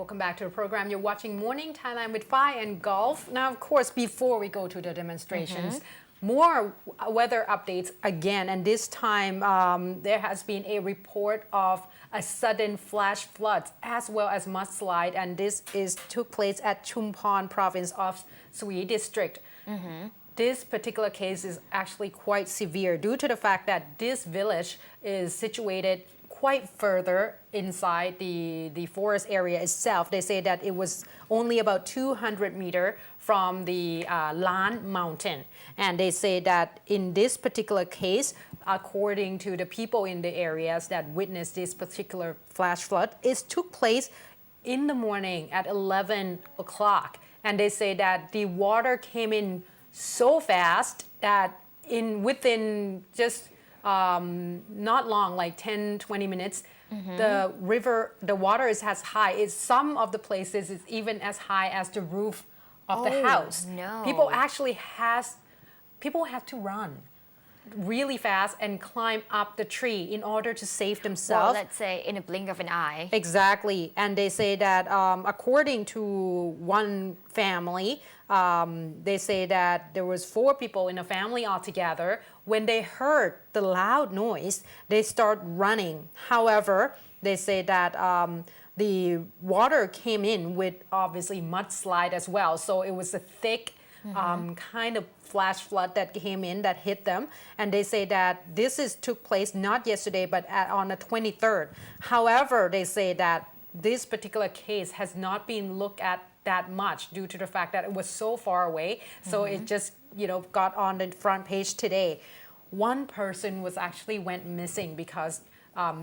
welcome back to the program. You're watching Morning Thailand with Phi and Golf. Now, of course, before we go to the demonstrations, more weather updates again. And this time, there has been a report of a sudden flash flood as well as mudslide. And this took place at Chumphon province of Privy district. This particular case is actually quite severe due to the fact that this village is situated quite further inside the forest area itself. They say that it was only about 200 meters from the Lan mountain. And they say that in this particular case, according to the people in the areas that witnessed this particular flash flood, it took place in the morning at 11 o'clock. And they say that the water came in so fast that within just not long, like 10-20 minutes, the water is as high. Some of the places is even as high as the roof of the house. No. People have to run really fast and climb up the tree in order to save themselves. Well, let's say in a blink of an eye. Exactly. And they say that according to one family, they say that there was 4 people in a family altogether. When they heard the loud noise, they start running. However, they say that the water came in with obviously mudslide as well. So it was a thick kind of flash flood that came in that hit them. And they say that this took place not yesterday, but on the 23rd. However, they say that this particular case has not been looked at that much due to the fact that it was so far away. So it just, got on the front page today. One person went missing because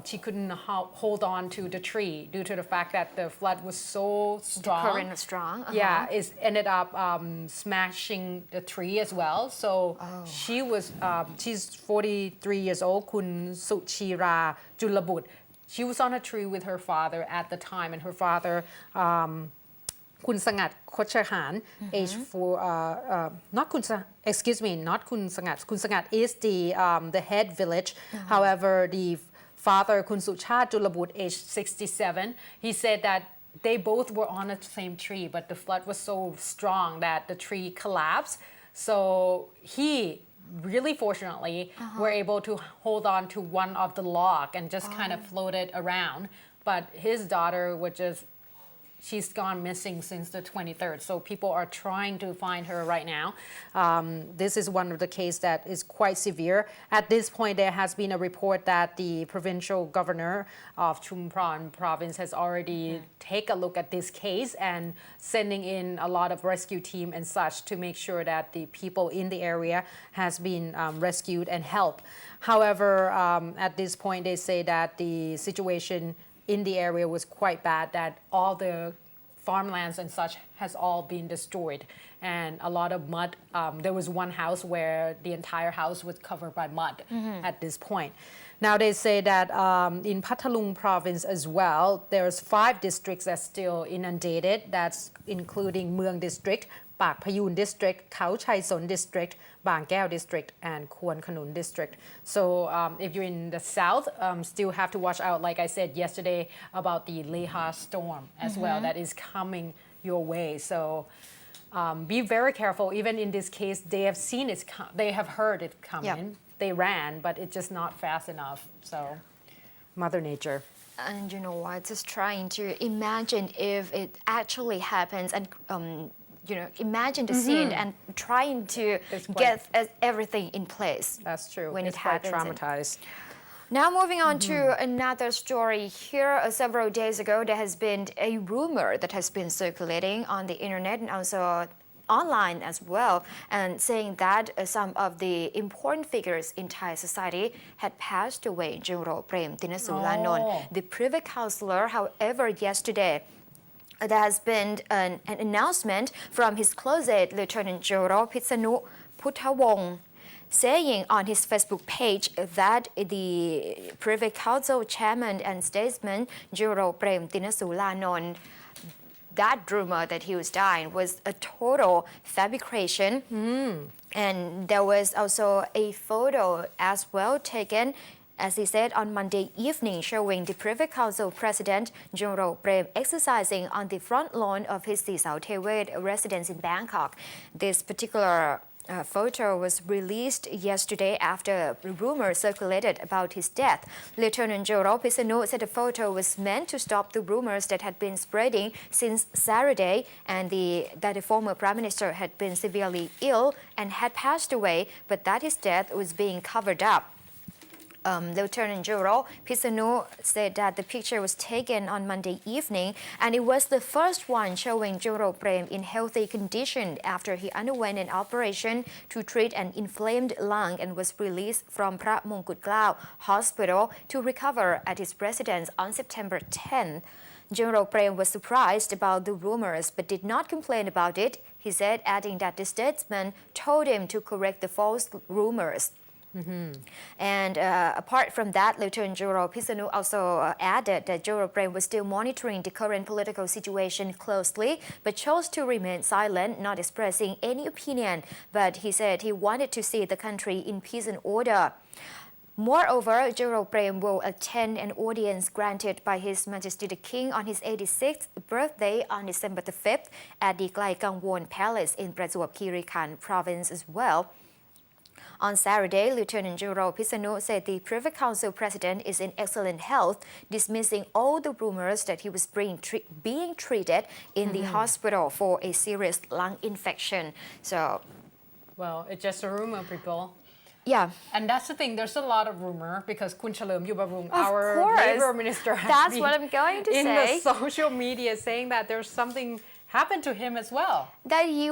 she couldn't hold on to the tree due to the fact that the flood was so strong. The current was strong. Yeah, it ended up smashing the tree as well. So she's 43 years old, Kun Suchira Julabut. She was on a tree with her father at the time, and her father, Kun Sangat Kochahan, age 4, not Kun Sangat. Kun Sangat is the head village. However, the father, Kun Suchat Julabut, age 67, he said that they both were on the same tree, but the flood was so strong that the tree collapsed. So he really fortunately were able to hold on to one of the log and just kind of floated around. But his daughter she's gone missing since the 23rd. So people are trying to find her right now. This is one of the cases that is quite severe. At this point, there has been a report that the provincial governor of Chumphon province has already taken a look at this case and sending in a lot of rescue team and such to make sure that the people in the area has been rescued and helped. However, at this point, they say that the situation in the area was quite bad, that all the farmlands and such has all been destroyed and a lot of mud. There was one house where the entire house was covered by mud at this point. Now they say that in Patalung province as well, there's 5 districts that's still inundated. That's including Mueang district, Pak Payun district, Khao Chai Son district, Bang Keo district, and Kwan Khanun district. So if you're in the south, still have to watch out, like I said yesterday, about the Leha storm as well that is coming your way. So be very careful. Even in this case, they have seen it, they have heard it coming. They ran, but it's just not fast enough. So Mother Nature. And you know what, just trying to imagine if it actually happens and imagine the scene and trying to get everything in place. That's true. When it's it happens. Quite traumatized. Now moving on to another story here. Several days ago, there has been a rumor that has been circulating on the internet and also online as well, and saying that some of the important figures in Thai society had passed away. General Prem Tinasulanon, the Privy Councillor, however, yesterday, there has been an announcement from his closet, Lieutenant General Pitsanu Puttawong, saying on his Facebook page that the Privy Council chairman and statesman, General Prem Tinasulanon, that rumor that he was dying was a total fabrication. And there was also a photo as well taken as he said on Monday evening, showing the Privy Council President General Prem exercising on the front lawn of his Sao Tewet residence in Bangkok. This particular photo was released yesterday after rumors circulated about his death. Lieutenant General Pisanu said the photo was meant to stop the rumors that had been spreading since Saturday and that the former Prime Minister had been severely ill and had passed away, but that his death was being covered up. Lieutenant General Pisanu said that the picture was taken on Monday evening and it was the first one showing General Prem in healthy condition after he underwent an operation to treat an inflamed lung and was released from Phra Mongkut Klao Hospital to recover at his residence on September 10th. General Prem was surprised about the rumors but did not complain about it, he said, adding that the statesman told him to correct the false rumors. And apart from that, Lieutenant General Pisanu also added that General Prem was still monitoring the current political situation closely, but chose to remain silent, not expressing any opinion. But he said he wanted to see the country in peace and order. Moreover, General Prem will attend an audience granted by His Majesty the King on his 86th birthday on December the 5th at the Klai Kangwon Palace in Prachuap Khiri Khan province as well. On Saturday, Lieutenant General Pisanu said the Privy Council President is in excellent health, dismissing all the rumors that he was being treated in the hospital for a serious lung infection. So, well, it's just a rumor, people. Yeah. And that's the thing, there's a lot of rumor because Kun Chalerm Yubarung, Of our course. Labour Minister, has That's been what I'm going to in say. the social media saying that there's something happened to him as well. That he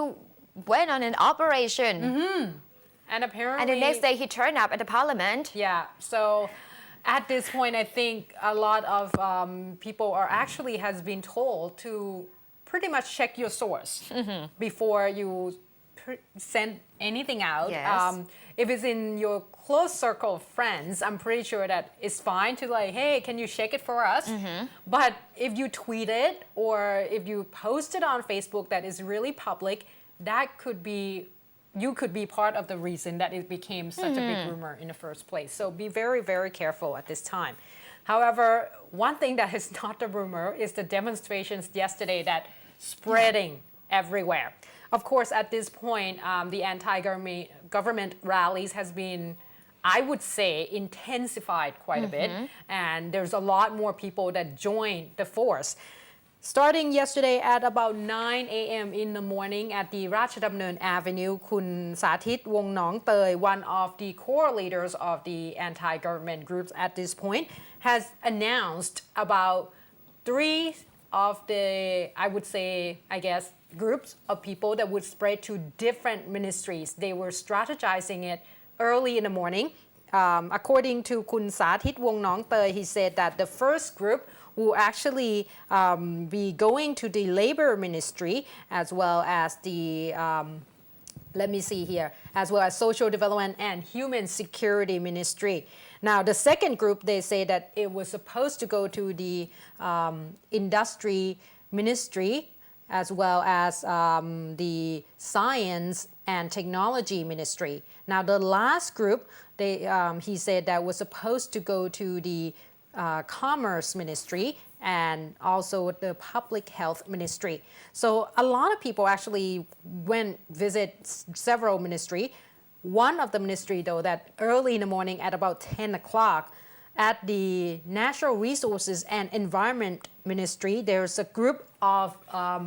went on an operation. And apparently... And the next day he turned up at the parliament. Yeah, so at this point, I think a lot of people has been told to pretty much check your source before you send anything out. Yes. If it's in your close circle of friends, I'm pretty sure that it's fine to like, hey, can you check it for us? But if you tweet it or if you post it on Facebook that is really public, that could be... you could be part of the reason that it became such a big rumor in the first place. So be very, very careful at this time. However, one thing that is not a rumor is the demonstrations yesterday that spreading everywhere. Of course, at this point, the anti-government rallies has been, I would say, intensified quite a bit. And there's a lot more people that joined the force. Starting yesterday at about 9 a.m. in the morning at the Ratchadamnern Avenue, Kun Sathit Wongnong Tey, one of the core leaders of the anti-government groups at this point, has announced about 3 of the, I would say, I guess, groups of people that would spread to different ministries. They were strategizing it early in the morning. According to Kun Sathit Wongnong Tey, he said that the first group will actually be going to the Labor Ministry as well as the, let me see here, as well as Social Development and Human Security Ministry. Now, the second group, they say that it was supposed to go to the Industry Ministry as well as the Science and Technology Ministry. Now, the last group, he said that was supposed to go to the Commerce Ministry and also the Public Health Ministry. So a lot of people actually visit several ministries. One of the ministry, though, that early in the morning at about 10 o'clock at the Natural Resources and Environment Ministry, there's a group of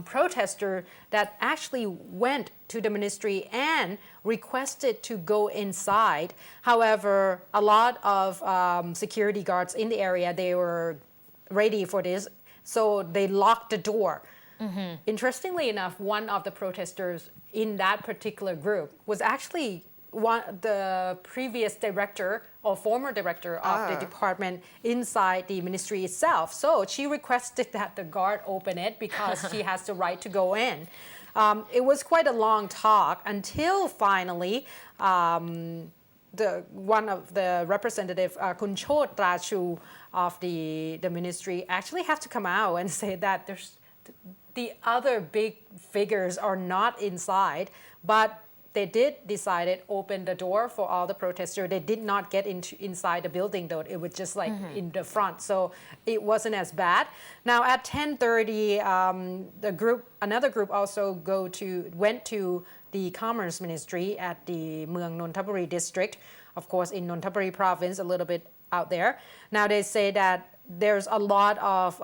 protesters that actually went to the ministry and requested to go inside. However, a lot of security guards in the area, they were ready for this, so they locked the door. Interestingly enough, one of the protesters in that particular group was actually the previous director or former director of the department inside the ministry itself. So she requested that the guard open it because she has the right to go in. It was quite a long talk until finally one of the representative, Kun Chot Rachu of the ministry, actually have to come out and say that the other big figures are not inside, but they did decided open the door for all the protesters. They did not get inside the building though. It was just like in the front, so it wasn't as bad. Now at 10:30, another group also went to the Commerce Ministry at the Mueang Nonthaburi district, of course in Nonthaburi province, a little bit out there. Now they say that there's a lot of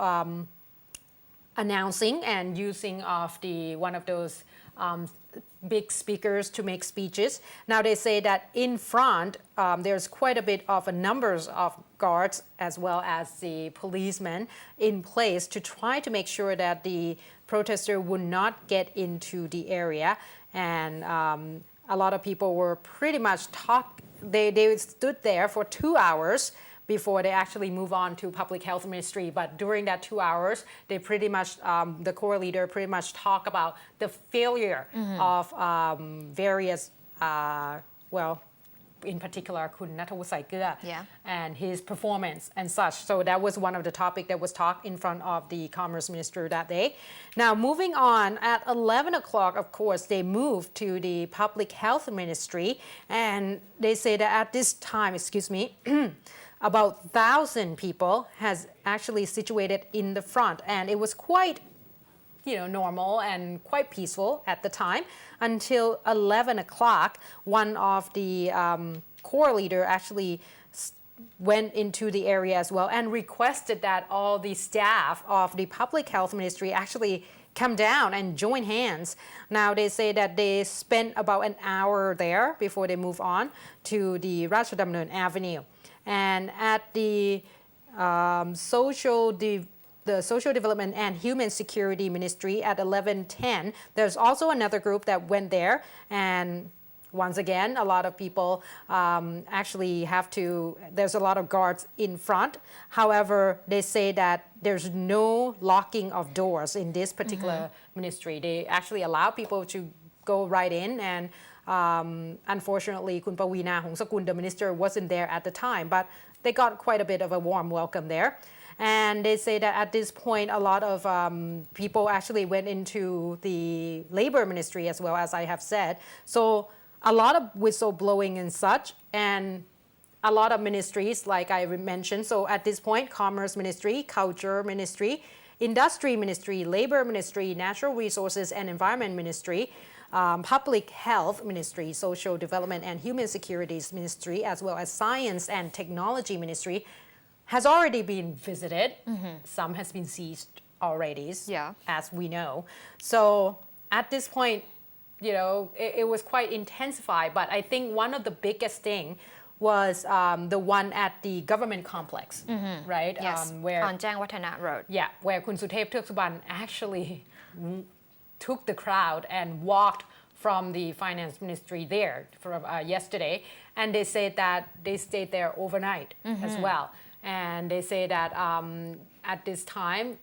announcing and using of one of those big speakers to make speeches. Now they say that in front there's quite a bit of a numbers of guards as well as the policemen in place to try to make sure that the protester would not get into the area. And a lot of people were pretty much they stood there for 2 hours before they actually move on to public health ministry. But during that 2 hours, they pretty much, the core leader pretty much talk about the failure of various, in particular, Kun Nattawut Gur and his performance and such. So that was one of the topics that was talked in front of the Commerce Minister that day. Now, moving on, at 11 o'clock, of course, they moved to the Public Health Ministry, and they say that at this time, about 1,000 people has actually situated in the front, and it was quite normal and quite peaceful at the time until 11 o'clock. One of the core leader actually went into the area as well and requested that all the staff of the Public Health Ministry actually come down and join hands. Now they say that they spent about an hour there before they move on to the Ratchadamnern Avenue. And at the Social Development and Human Security Ministry at 11:10, there's also another group that went there. And once again, a lot of people actually there's a lot of guards in front. However, they say that there's no locking of doors in this particular ministry. They actually allow people to go right in, and unfortunately, Kun Pawina Hongsakul, the minister, wasn't there at the time, but they got quite a bit of a warm welcome there. And they say that at this point, a lot of people actually went into the labor ministry as well, as I have said. So a lot of whistleblowing and such, and a lot of ministries, like I mentioned. So at this point, Commerce Ministry, Culture Ministry, Industry Ministry, Labor Ministry, Natural Resources and Environment Ministry, Public Health Ministry, Social Development and Human Security Ministry, as well as Science and Technology Ministry, has already been visited. Some has been seized already, as we know. So at this point, it was quite intensified. But I think one of the biggest thing was the one at the government complex, right? Yes, where on Jang Watana Road. Yeah, where Kun Suthep Theaksuban actually took the crowd and walked from the finance ministry there yesterday. And they said that they stayed there overnight as well. And they say that at that time,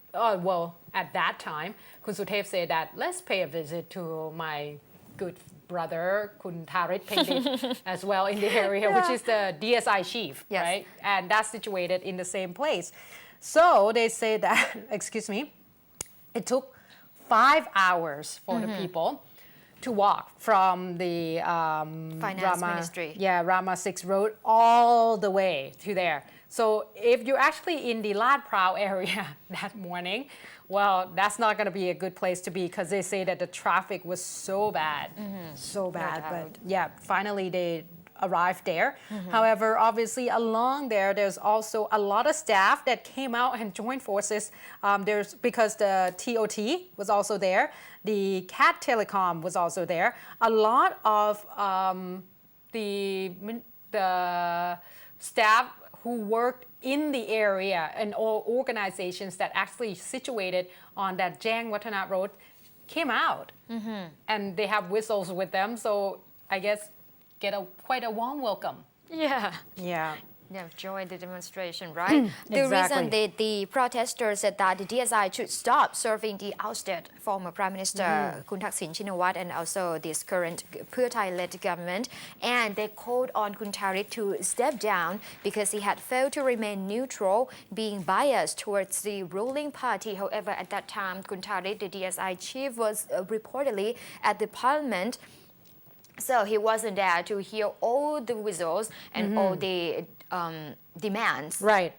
Kun Suthep said that let's pay a visit to my good brother, Kun Tharit Pengdik, as well in the area, which is the DSI chief, right? And that's situated in the same place. So they say that, it took 5 hours for the people to walk from the Finance Ministry. Rama 6 Road all the way to there. So if you're actually in the Lad Prao area that morning, well, that's not going to be a good place to be, because they say that the traffic was so bad. But finally they arrived there. However, obviously along there's also a lot of staff that came out and joined forces. Because the TOT was also there, the CAT Telecom was also there. A lot of the staff who worked in the area and all organizations that actually situated on that Jang Watana Road came out. And they have whistles with them, so I guess get quite a warm welcome. Join the demonstration, right? The reason the protesters said that the DSI should stop serving the ousted former Prime Minister Kun Thaksin Shinawatra and also this current Pheu Thai-led government, and they called on Kun Tharit to step down because he had failed to remain neutral, being biased towards the ruling party. However, at that time, Kun Tharit, the DSI chief, was reportedly at the parliament So he wasn't there to hear all the whistles and all the demands. Right.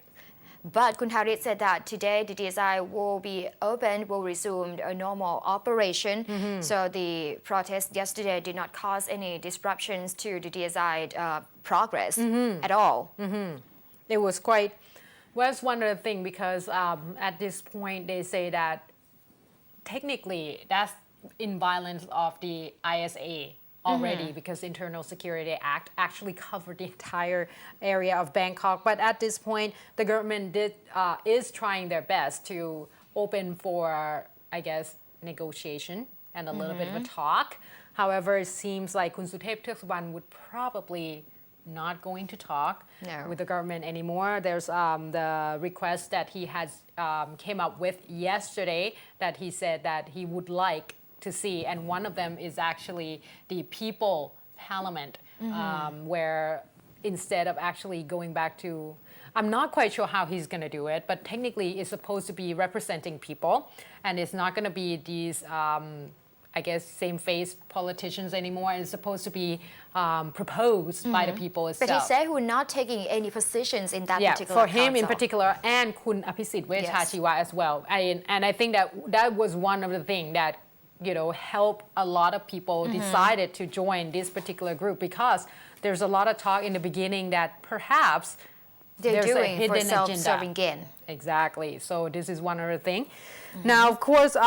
But Kun Harit said that today the DSI will be open, will resume a normal operation. So the protest yesterday did not cause any disruptions to the DSI progress at all. It was quite, well, it's one other thing because at this point they say that technically that's in violence of the ISA already because Internal Security Act actually covered the entire area of Bangkok. But at this point, the government is trying their best to open for, I guess, negotiation and a little bit of a talk. However, it seems like Kun Suthep Theaksuban would probably not going to talk with the government anymore. There's the request that he has came up with yesterday that he said that he would like to see, and one of them is actually the people parliament, where instead of actually going back to, I'm not quite sure how he's going to do it, but technically it's supposed to be representing people, and it's not going to be these I guess same-face politicians anymore. It's supposed to be proposed by the people itself. But he said he was not taking any positions in that particular for him council. in particular, and Kun Apisit Vechachiwa as well. And I think that was one of the things that helped a lot of people decided to join this particular group, because there's a lot of talk in the beginning that perhaps they're doing a hidden for self-serving gain. Exactly. So this is one other thing. Now, of course,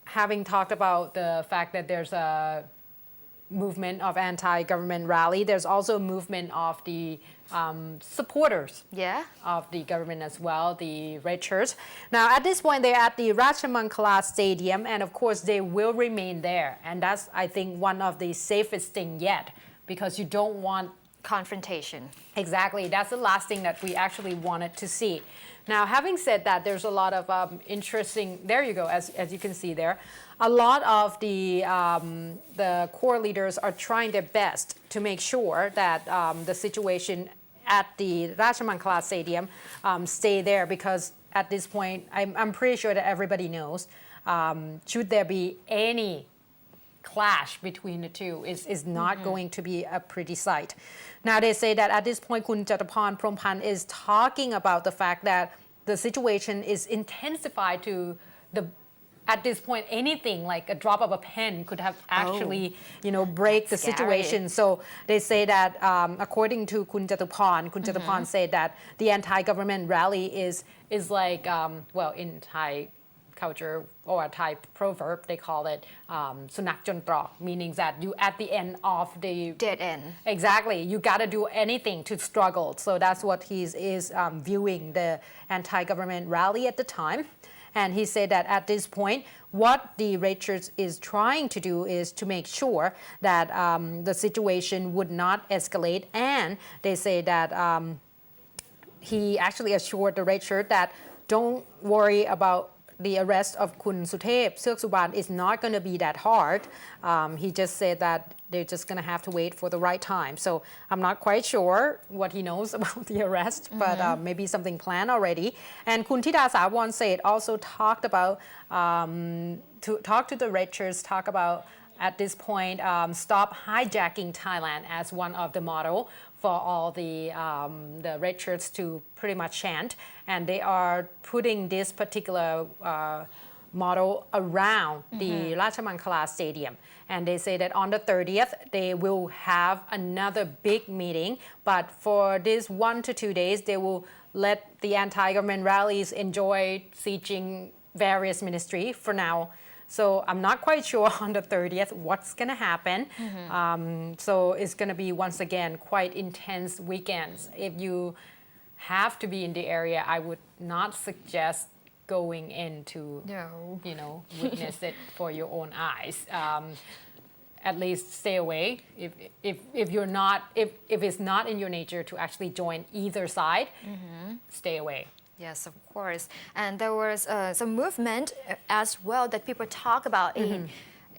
having talked about the fact that there's a movement of anti-government rally, there's also a movement of the supporters of the government as well, the red shirts. Now, at this point, they're at the Ratchamangala Stadium, and of course, they will remain there. And that's, I think, one of the safest thing yet, because you don't want confrontation. Exactly. That's the last thing that we actually wanted to see. Now, having said that, there's a lot of interesting, there you go, as you can see there, a lot of the core leaders are trying their best to make sure that the situation at the Ratchamangala Stadium stay there, because at this point, I'm pretty sure that everybody knows, should there be any clash between the two, is not going to be a pretty sight. Now, they say that at this point, Kun Chumphon Prompan is talking about the fact that the situation is intensified to at this point, anything like a drop of a pen could have actually, break the situation. So they say that according to Kun Chumphon said that the anti-government rally is like, in Thai culture or a Thai proverb, they call it sunak jon trok, meaning that you at the end of the dead end. Exactly, you got to do anything to struggle. So that's what he is viewing the anti-government rally at the time. And he said that at this point, what the red shirts is trying to do is to make sure that the situation would not escalate. And they say that he actually assured the red shirt that don't worry about the arrest of Kun Suthep Theaksuban is not going to be that hard. He just said that they're just going to have to wait for the right time. So I'm not quite sure what he knows about the arrest, but maybe something planned already. And Kun Thida Sawan said also talked about, to talk to the red shirts, talk about at this point, stop hijacking Thailand as one of the motto for all the red shirts to pretty much chant. And they are putting this particular motto around the Ratchamangala Stadium. And they say that on the 30th, they will have another big meeting. But for this 1 to 2 days, they will let the anti-government rallies enjoy sieging various ministries for now. So I'm not quite sure on the 30th what's going to happen. So it's going to be, once again, quite intense weekends. If you have to be in the area, I would not suggest going in to, witness it for your own eyes. At least stay away. If you're not, if it's not in your nature to actually join either side, stay away. Yes, of course. And there was some movement as well that people talk about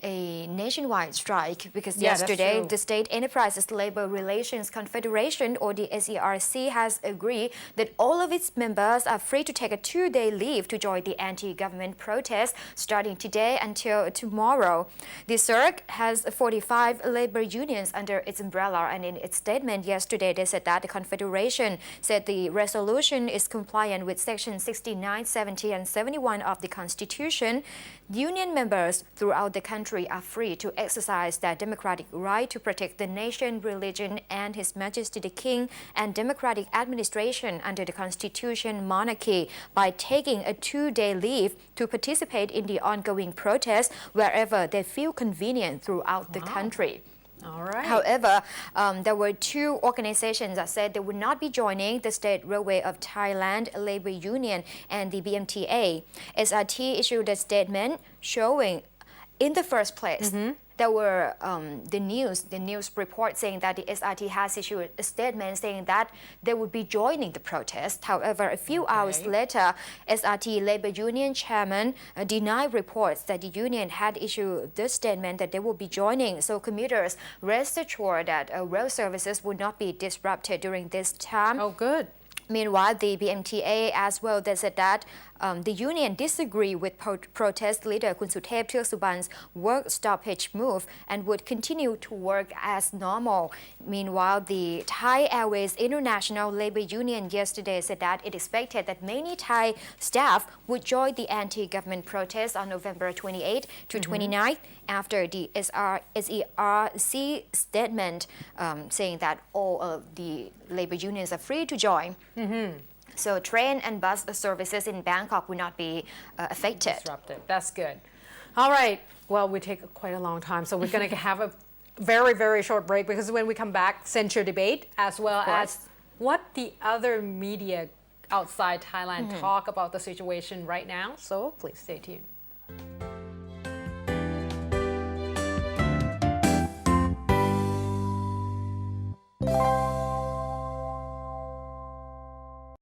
a nationwide strike because Yeah, that's yesterday true. the State Enterprises Labor Relations Confederation, or the SERC, has agreed that all of its members are free to take a 2-day leave to join the anti-government protest starting today until tomorrow. The SERC has 45 labor unions under its umbrella, and in its statement yesterday they said that the Confederation said the resolution is compliant with Section 69, 70 and 71 of the Constitution. Union members throughout the country are free to exercise their democratic right to protect the nation, religion, and His Majesty the King and democratic administration under the Constitution monarchy by taking a 2-day leave to participate in the ongoing protest wherever they feel convenient throughout the country. All right. However, there were 2 organizations that said they would not be joining the State Railway of Thailand Labor Union and the BMTA. SRT issued a statement showing, in the first place, there were the news report saying that the SRT has issued a statement saying that they would be joining the protest. However, a few hours later, SRT Labor Union chairman denied reports that the union had issued this statement that they will be joining. So commuters rest assured that rail services would not be disrupted during this time. Oh, good. Meanwhile, the BMTA as well, they said that the union disagree with protest leader Kun Suthep Theersuban's work stoppage move and would continue to work as normal. Meanwhile, the Thai Airways International Labor Union yesterday said that it expected that many Thai staff would join the anti-government protest on November 28 to 29 after the SERC statement saying that all of the labor unions are free to join. So train and bus services in Bangkok will not be affected. Disruptive. That's good. All right. Well, we take quite a long time, so we're going to have a very, very short break because when we come back, censure debate as well as what the other media outside Thailand talk about the situation right now. So please stay tuned.